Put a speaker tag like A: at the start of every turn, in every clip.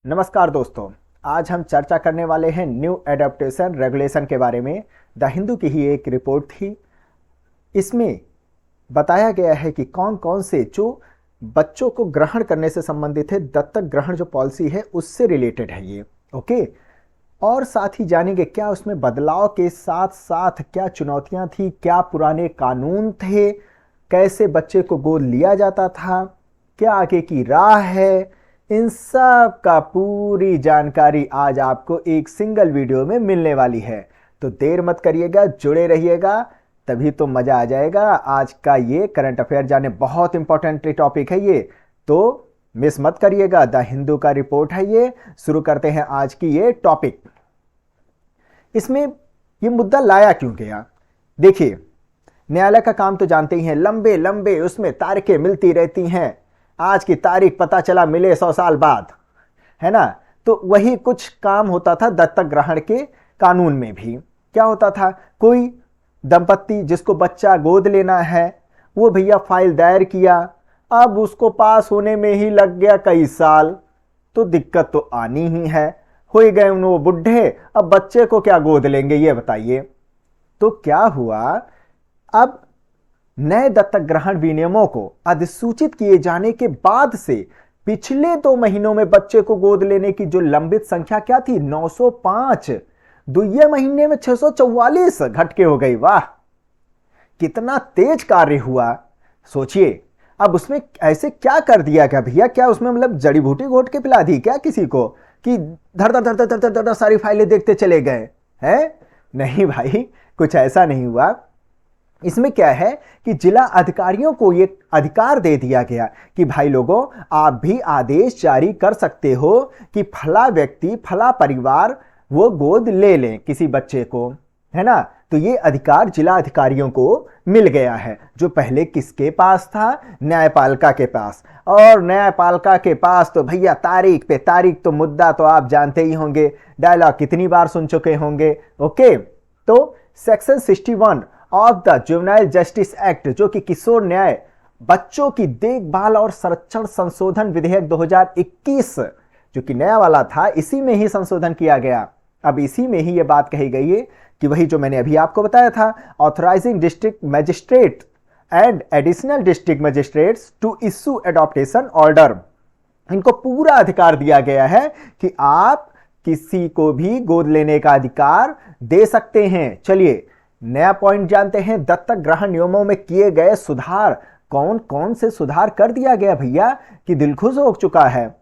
A: नमस्कार दोस्तों, आज हम चर्चा करने वाले हैं न्यू एडेप्टेशन रेगुलेशन के बारे में। द हिंदू की ही एक रिपोर्ट थी। इसमें बताया गया है कि कौन कौन से जो बच्चों को ग्रहण करने से संबंधित है, दत्तक ग्रहण जो पॉलिसी है उससे रिलेटेड है ये। ओके, और साथ ही जानेंगे क्या उसमें बदलाव के साथ साथ क्या चुनौतियां थी, क्या पुराने कानून थे, कैसे बच्चे को गोद लिया जाता था, क्या आगे की राह है। इन सब का पूरी जानकारी आज आपको एक सिंगल वीडियो में मिलने वाली है। तो देर मत करिएगा, जुड़े रहिएगा, तभी तो मजा आ जाएगा। आज का ये करंट अफेयर जाने बहुत इंपॉर्टेंट टॉपिक है ये, तो मिस मत करिएगा। द हिंदू का रिपोर्ट है ये। शुरू करते हैं आज की ये टॉपिक। इसमें ये मुद्दा लाया क्यों गया? देखिए, न्यायालय का काम तो जानते ही हैं, लंबे लंबे उसमें तारीखें मिलती रहती हैं। आज की तारीख पता चला मिले 100 साल बाद, है ना। तो वही कुछ काम होता था दत्तक ग्रहण के कानून में भी। क्या होता था, कोई दंपत्ति जिसको बच्चा गोद लेना है वो भैया फाइल दायर किया, अब उसको पास होने में ही लग गया कई साल, तो दिक्कत तो आनी ही है। हो गए वो बुढ़े, अब बच्चे को क्या गोद लेंगे ये बताइए। तो क्या हुआ, अब नए दत्तक ग्रहण विनियमों को अधिसूचित किए जाने के बाद से पिछले 2 महीनों में बच्चे को गोद लेने की जो लंबित संख्या क्या थी, 905, दुइये महीने में 644 घट के हो गई। वाह, कितना तेज कार्य हुआ। सोचिए, अब उसमें ऐसे क्या कर दिया क्या भैया? क्या उसमें मतलब जड़ी बूटी घोट के पिला दी क्या किसी को कि धर धर धर धर धर धर धर सारी फाइलें देखते चले गए हैं? नहीं भाई, कुछ ऐसा नहीं हुआ। इसमें क्या है कि जिला अधिकारियों को ये अधिकार दे दिया गया कि भाई लोगों, आप भी आदेश जारी कर सकते हो कि फला व्यक्ति, फला परिवार वो गोद ले लें किसी बच्चे को, है ना। तो ये अधिकार जिला अधिकारियों को मिल गया है, जो पहले किसके पास था? न्यायपालिका के पास। और न्यायपालिका के पास तो भैया तारीख पे तारीख, तो मुद्दा तो आप जानते ही होंगे, डायलॉग कितनी बार सुन चुके होंगे। ओके, तो section 61 of the juvenile justice act, जो कि किशोर न्याय, बच्चों की देखभाल और संरक्षण संशोधन विधेयक 2021, जो कि नया वाला था, इसी में ही संशोधन किया गया। अब इसी में ही यह बात कही गई है कि वही जो मैंने अभी आपको बताया था, authorising district magistrate and additional district magistrates to issue adoption order, इनको पूरा अधिकार दिया गया है कि आप किसी को भी गोद लेने का अधिकार दे सकते हैं। चलिए नया पॉइंट जानते हैं, दत्तक ग्रहण नियमों में किए गए सुधार। कौन कौन से सुधार कर दिया गया भैया कि दिल खुश हो चुका है?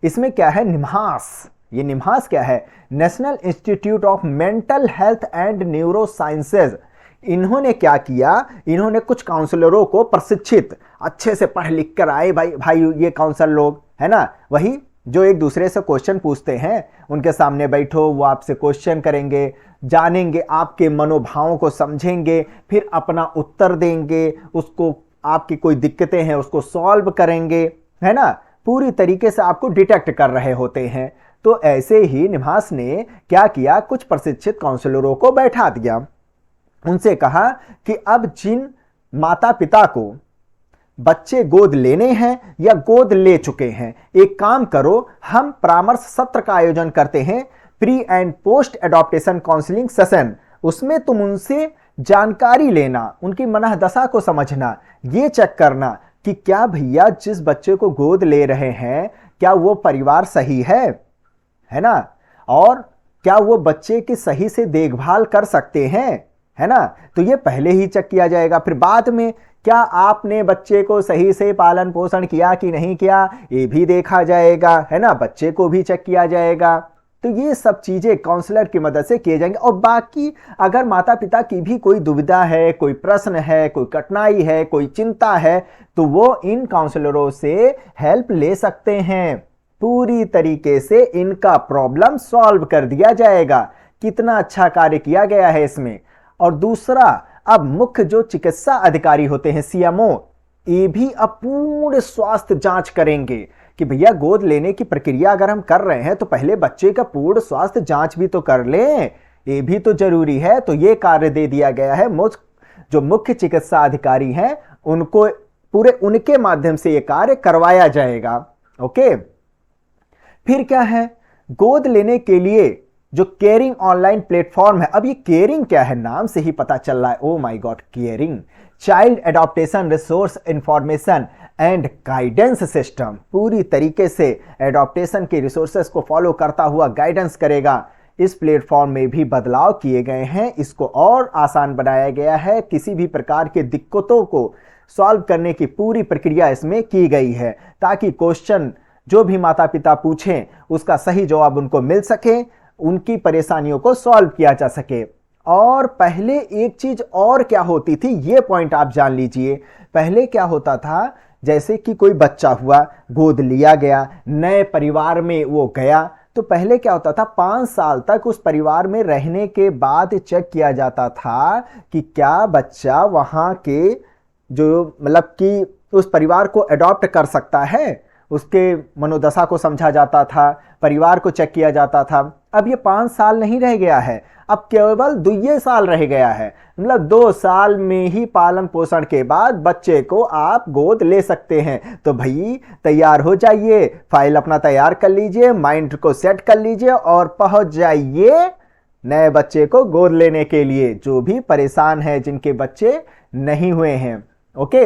A: इसमें क्या है, निम्हांस। ये निम्हांस क्या है? National institute of mental health and neuro sciences. इन्होंने क्या किया, इन्होंने कुछ काउंसलरों को प्रशिक्षित, अच्छे से पढ़ लिख कर आए भाई ये काउंसलर लोग, है ना, वही जो एक दूसरे से क्वेश्चन पूछते हैं, उनके सामने बैठो, वो आपसे क्वेश्चन करेंगे, जानेंगे, आपके मनोभावों को समझेंगे, फिर अपना उत्तर देंगे, उसको आपकी कोई दिक्कतें हैं उसको सॉल्व करेंगे, है ना। पूरी तरीके से आपको डिटेक्ट कर रहे होते हैं। तो ऐसे ही निम्हांस ने क्या किया, कुछ प्रशिक्षित काउंसलरों को बैठा दिया, उनसे कहा कि अब जिन माता पिता को बच्चे गोद लेने हैं या गोद ले चुके हैं, एक काम करो, हम परामर्श सत्र का आयोजन करते हैं, pre and post adaptation counselling session. उसमें तुम उनसे जानकारी लेना, उनकी मनःदशा को समझना, ये चेक करना कि क्या भैया जिस बच्चे को गोद ले रहे हैं क्या वो परिवार सही है ना, और क्या वो बच्चे की सही से देखभाल कर सकते हैं, है ना। तो ये पहले ही चेक किया जाएगा। फिर बाद में क्या आपने बच्चे को सही से पालन पोषण किया कि नहीं किया, ये भी देखा जाएगा, है ना, बच्चे को भी चेक किया जाएगा। तो ये सब चीजें काउंसलर की मदद से किए जाएंगे। और बाकी अगर माता पिता की भी कोई दुविधा है, कोई प्रश्न है, कोई कठिनाई है, कोई चिंता है, तो वो इन काउंसलरों से हेल्प ले सकते हैं। पूरी तरीके से इनका प्रॉब्लम सॉल्व कर दिया जाएगा। कितना अच्छा कार्य किया गया है इसमें। और दूसरा, अब मुख्य जो चिकित्सा अधिकारी होते हैं, सीएमओ, ये भी अब पूर्ण स्वास्थ्य जांच करेंगे कि भैया गोद लेने की प्रक्रिया अगर हम कर रहे हैं तो पहले बच्चे का पूर्ण स्वास्थ्य जांच भी तो कर लें, ये भी तो जरूरी है। तो ये कार्य दे दिया गया है, जो मुख्य चिकित्सा अधिकारी हैं उनको, पूरे उनके माध्यम से ये कार्य करवाया जाएगा। ओके, फिर क्या है, गोद लेने के लिए जो केयरिंग ऑनलाइन प्लेटफॉर्म है। अब ये केयरिंग क्या है, नाम से ही पता चल रहा है, oh my God, caring child adaptation resource information and guidance system, पूरी तरीके से एडॉप्टेशन के रिसोर्सेस को फॉलो करता हुआ गाइडेंस करेगा। इस प्लेटफॉर्म में भी बदलाव किए गए हैं, इसको और आसान बनाया गया है, किसी भी प्रकार के दिक्कतों को सॉल्व करने की पूरी प्रक्रिया इसमें की गई है, ताकि क्वेश्चन जो भी माता पिता पूछें उसका सही जवाब उनको मिल सके, उनकी परेशानियों को सॉल्व किया जा सके। और पहले एक चीज और क्या होती थी, ये पॉइंट आप जान लीजिए। पहले क्या होता था, जैसे कि कोई बच्चा हुआ, गोद लिया गया, नए परिवार में वो गया, तो पहले क्या होता था, 5 साल तक उस परिवार में रहने के बाद चेक किया जाता था कि क्या बच्चा वहां के जो मतलब कि उस परिवार को अडॉप्ट कर सकता है, उसके मनोदशा को समझा जाता था, परिवार को चेक किया जाता था। अब ये 5 साल नहीं रह गया है, अब केवल 2 साल रह गया है। मतलब 2 साल में ही पालन पोषण के बाद बच्चे को आप गोद ले सकते हैं। तो भाई तैयार हो जाइए, फाइल अपना तैयार कर लीजिए, माइंड को सेट कर लीजिए और पहुंच जाइए नए बच्चे को गोद लेने के लिए, जो भी परेशान है, जिनके बच्चे नहीं हुए हैं। ओके,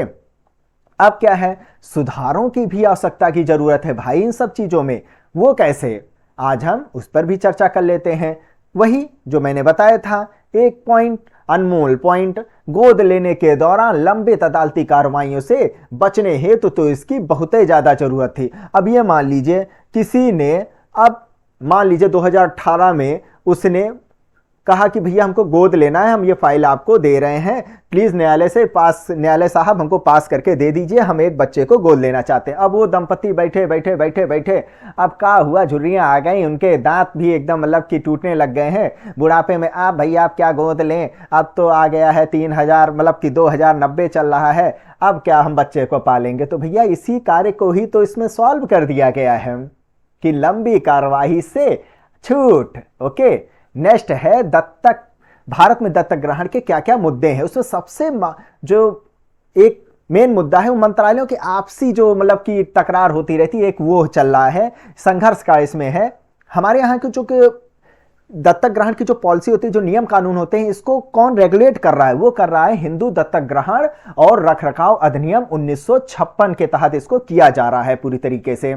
A: अब क्या है, सुधारों की भी आवश्यकता की जरूरत है भाई इन सब चीजों में। वो कैसे, आज हम उस पर भी चर्चा कर लेते हैं। वही जो मैंने बताया था, एक पॉइंट, अनमोल पॉइंट, गोद लेने के दौरान लंबित अदालती कार्रवाइयों से बचने हेतु तो इसकी बहुत ही ज्यादा जरूरत थी। अब ये मान लीजिए किसी ने, अब मान लीजिए 2018 में उसने कहा कि भैया हमको गोद लेना है, हम ये फाइल आपको दे रहे हैं, प्लीज न्यायालय साहब हमको पास करके दे दीजिए, हम एक बच्चे को गोद लेना चाहते हैं। अब वो दंपति बैठे बैठे बैठे बैठे, अब क्या हुआ, झुर्रियां आ गई, उनके दांत भी एकदम मतलब कि टूटने लग गए हैं बुढ़ापे में। आप भैया आप क्या गोद लें, अब तो आ गया है 3000 मतलब कि 2090 चल रहा है, अब क्या हम बच्चे को पालेंगे। तो भैया इसी कार्य को ही तो इसमें सॉल्व कर दिया गया है कि लंबी कार्यवाही से छूट। ओके, नेक्स्ट है दत्तक। भारत में दत्तक ग्रहण के क्या क्या मुद्दे हैं, उसमें सबसे जो एक मेन मुद्दा है वो मंत्रालयों की आपसी जो मतलब की तकरार होती रहती है, एक वो चल रहा है, संघर्ष का इसमें है। हमारे यहाँ के जो दत्तक ग्रहण की जो पॉलिसी होती है, जो नियम कानून होते हैं, इसको कौन रेगुलेट कर रहा है, वो कर रहा है हिंदू दत्तक ग्रहण और रखरखाव अधिनियम 1956 के तहत इसको किया जा रहा है पूरी तरीके से।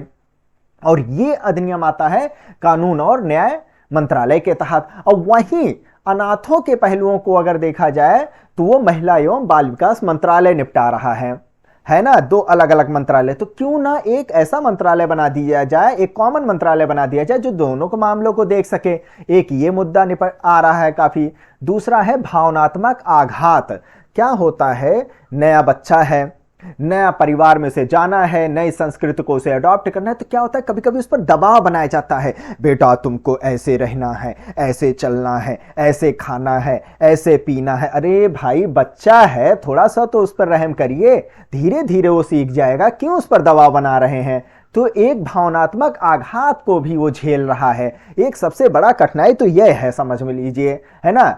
A: और ये अधिनियम आता है कानून और न्याय मंत्रालय के तहत। और वहीं अनाथों के पहलुओं को अगर देखा जाए तो वो महिला एवं बाल विकास मंत्रालय निपटा रहा है ना, 2 अलग अलग मंत्रालय। तो क्यों ना एक ऐसा मंत्रालय बना दिया जाए, एक कॉमन मंत्रालय बना दिया जाए जो दोनों को मामलों को देख सके। एक ये मुद्दा निपट आ रहा है काफी। दूसरा है भावनात्मक आघात। क्या होता है, नया बच्चा है, नया परिवार में से जाना है, नई संस्कृति को उसे अडॉप्ट करना है, तो क्या होता है कभी कभी उस पर दबाव बनाया जाता है, बेटा तुमको ऐसे रहना है, ऐसे चलना है, ऐसे खाना है, ऐसे पीना है। अरे भाई बच्चा है, थोड़ा सा तो उस पर रहम करिए, धीरे धीरे वो सीख जाएगा, क्यों उस पर दबाव बना रहे हैं। तो एक भावनात्मक आघात को भी वो झेल रहा है। एक सबसे बड़ा कठिनाई तो यह है, समझ में लीजिए, है ना।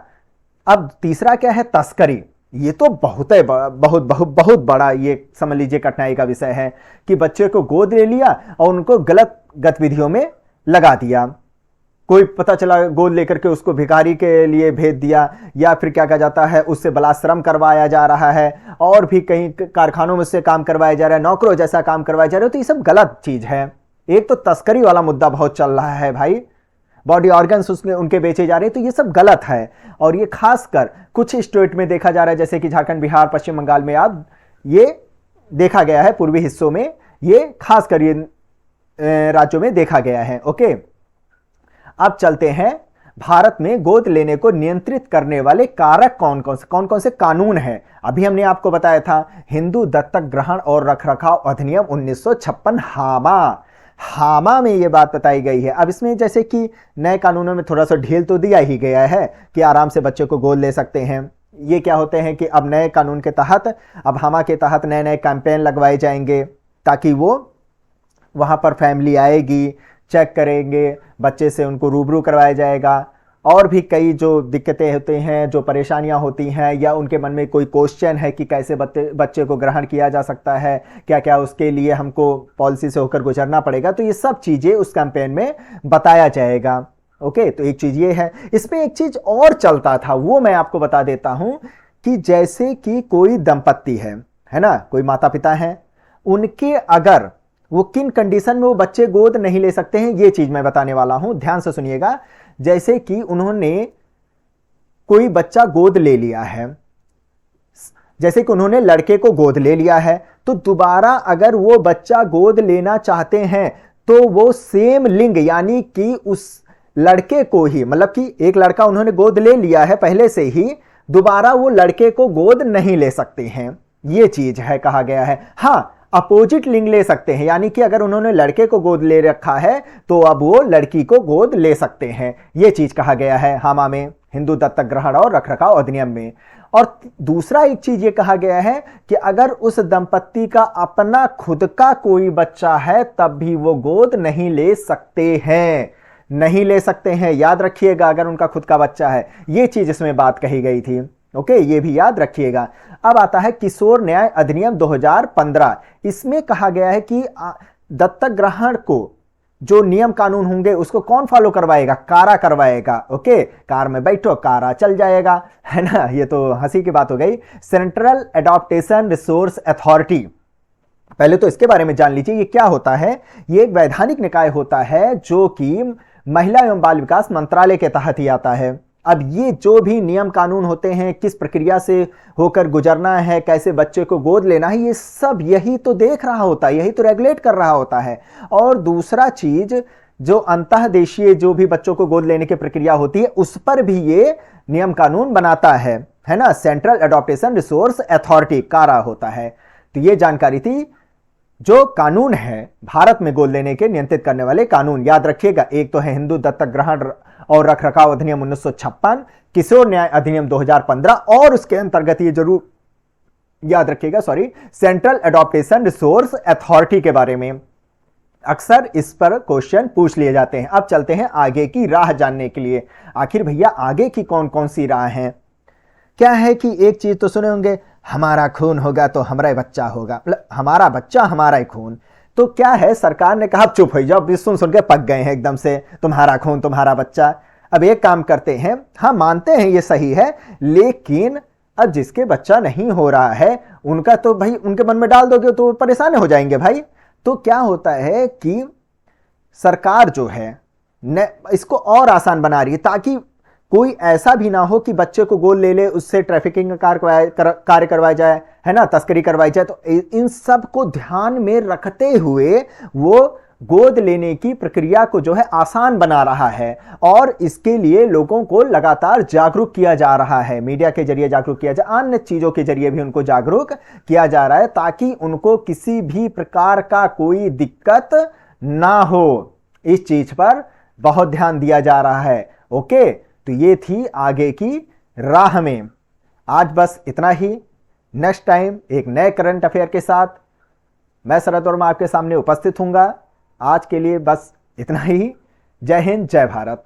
A: अब तीसरा क्या है, तस्करी। ये तो बहुत बड़ा ये समझ लीजिए कठिनाई का विषय है कि बच्चे को गोद ले लिया और उनको गलत गतिविधियों में लगा दिया। कोई पता चला गोद लेकर के उसको भिखारी के लिए भेज दिया, या फिर क्या कहा जाता है उससे बलात्श्रम करवाया जा रहा है, और भी कहीं कारखानों में से काम करवाया जा रहा है, नौकरों जैसा काम करवाया जा रहा है। तो ये सब गलत चीज है। एक तो तस्करी वाला मुद्दा बहुत चल रहा है भाई, बॉडी ऑर्गन्स उसमें उनके बेचे जा रहे हैं, तो ये सब गलत है। और ये खासकर कुछ स्टेट में देखा जा रहा है, जैसे कि झारखंड, बिहार, पश्चिम बंगाल में अब ये देखा गया है, पूर्वी हिस्सों में ये खासकर ये राज्यों में देखा गया है। ओके, अब चलते हैं भारत में गोद लेने को नियंत्रित करने वाले कारक कौन कौन से कानून हैं। अभी हमने आपको बताया था हिंदू दत्तक ग्रहण और रखरखाव अधिनियम 1956 हामा में ये बात बताई गई है। अब इसमें जैसे कि नए कानूनों में थोड़ा सा ढील तो दिया ही गया है कि आराम से बच्चे को गोद ले सकते हैं। ये क्या होते हैं कि अब नए कानून के तहत, अब हामा के तहत नए नए कैंपेन लगवाए जाएंगे, ताकि वो वहाँ पर फैमिली आएगी, चेक करेंगे, बच्चे से उनको रूबरू करवाया जाएगा, और भी कई जो दिक्कतें होती हैं, जो परेशानियां होती हैं, या उनके मन में कोई क्वेश्चन है कि कैसे बच्चे को ग्रहण किया जा सकता है, क्या क्या उसके लिए हमको पॉलिसी से होकर गुजरना पड़ेगा, तो ये सब चीज़ें उस कैंपेन में बताया जाएगा। ओके, तो एक चीज़ ये है। इसमें एक चीज़ और चलता था, वो मैं आपको बता देता हूं कि जैसे कि कोई दंपत्ति है ना, कोई माता पिता हैं, उनके अगर वो किन कंडीशन में वो बच्चे गोद नहीं ले सकते हैं, ये चीज मैं बताने वाला हूं, ध्यान से सुनिएगा। जैसे कि उन्होंने कोई बच्चा गोद ले लिया है, जैसे कि उन्होंने लड़के को गोद ले लिया है, तो दोबारा अगर वो बच्चा गोद लेना चाहते हैं तो वो सेम लिंग यानी कि उस लड़के को ही, मतलब कि एक लड़का उन्होंने गोद ले लिया है पहले से ही, दोबारा वो लड़के को गोद नहीं ले सकते हैं। ये चीज है, कहा गया है। हां, अपोजिट लिंग ले सकते हैं, यानी कि अगर उन्होंने लड़के को गोद ले रखा है तो अब वो लड़की को गोद ले सकते हैं। ये चीज कहा गया है हामा में, हिंदू दत्तक ग्रहण और रखरखाव अधिनियम में। और दूसरा एक चीज ये कहा गया है कि अगर उस दंपत्ति का अपना खुद का कोई बच्चा है तब भी वो गोद नहीं ले सकते हैं, नहीं ले सकते हैं, याद रखिएगा, अगर उनका खुद का बच्चा है। ये चीज इसमें बात कही गई थी। ओके, ये भी याद रखिएगा। अब आता है किशोर न्याय अधिनियम 2015। इसमें कहा गया है कि दत्तक ग्रहण को जो नियम कानून होंगे उसको कौन फॉलो करवाएगा? कारा करवाएगा। ओके, कार में बैठो, कारा चल जाएगा, है ना। ये तो हंसी की बात हो गई। सेंट्रल एडॉप्टेशन रिसोर्स अथॉरिटी, पहले तो इसके बारे में जान लीजिए ये क्या होता है। ये एक वैधानिक निकाय होता है जो कि महिला एवं बाल विकास मंत्रालय के तहत ही आता है। अब ये जो भी नियम कानून होते हैं, किस प्रक्रिया से होकर गुजरना है, कैसे बच्चे को गोद लेना है, ये सब यही तो देख रहा होता है, यही तो रेगुलेट कर रहा होता है। और दूसरा चीज, जो अंतःदेशीय जो भी बच्चों को गोद लेने की प्रक्रिया होती है उस पर भी ये नियम कानून बनाता है ना। सेंट्रल एडॉप्टेशन रिसोर्स अथॉरिटी, कारा होता है। तो ये जानकारी थी। जो कानून है भारत में गोद लेने के नियंत्रित करने वाले कानून, याद रखिएगा, एक तो है हिंदू दत्तक ग्रहण और रखरखाव अधिनियम 1956, किशोर न्याय अधिनियम 2015, और उसके अंतर्गत ये जरूर याद रखिएगा, सेंट्रल एडॉप्टेशन रिसोर्स अथॉरिटी के बारे में। अक्सर इस पर क्वेश्चन पूछ लिए जाते हैं। अब चलते हैं आगे की राह जानने के लिए। आखिर भैया आगे की कौन कौन सी राह हैं? क्या है कि एक चीज तो सुने होंगे, हमारा खून होगा तो हमारा बच्चा होगा, मतलब हमारा बच्चा हमारा ही खून। तो क्या है, सरकार ने कहा चुप हो जाओ, सुन सुन के पक गए हैं एकदम से, तुम्हारा खून तुम्हारा बच्चा। अब एक काम करते हैं, हाँ मानते हैं ये सही है, लेकिन अब जिसके बच्चा नहीं हो रहा है उनका तो भाई उनके मन में डाल दोगे तो परेशान हो जाएंगे भाई। तो क्या होता है कि सरकार जो है इसको और आसान बना रही है ताकि कोई ऐसा भी ना हो कि बच्चे को गोद ले ले, उससे ट्रैफिकिंग का कार्य करवाया जाए, है ना, तस्करी करवाई जाए। तो इन सब को ध्यान में रखते हुए वो गोद लेने की प्रक्रिया को जो है आसान बना रहा है, और इसके लिए लोगों को लगातार जागरूक किया जा रहा है। मीडिया के जरिए जागरूक किया जा, अन्य चीजों के जरिए भी उनको जागरूक किया जा रहा है ताकि उनको किसी भी प्रकार का कोई दिक्कत ना हो। इस चीज पर बहुत ध्यान दिया जा रहा है। ओके, तो ये थी आगे की राह में। आज बस इतना ही। नेक्स्ट टाइम एक नए करंट अफेयर के साथ मैं शरद वर्मा आपके सामने उपस्थित हूंगा। आज के लिए बस इतना ही। जय हिंद, जय भारत।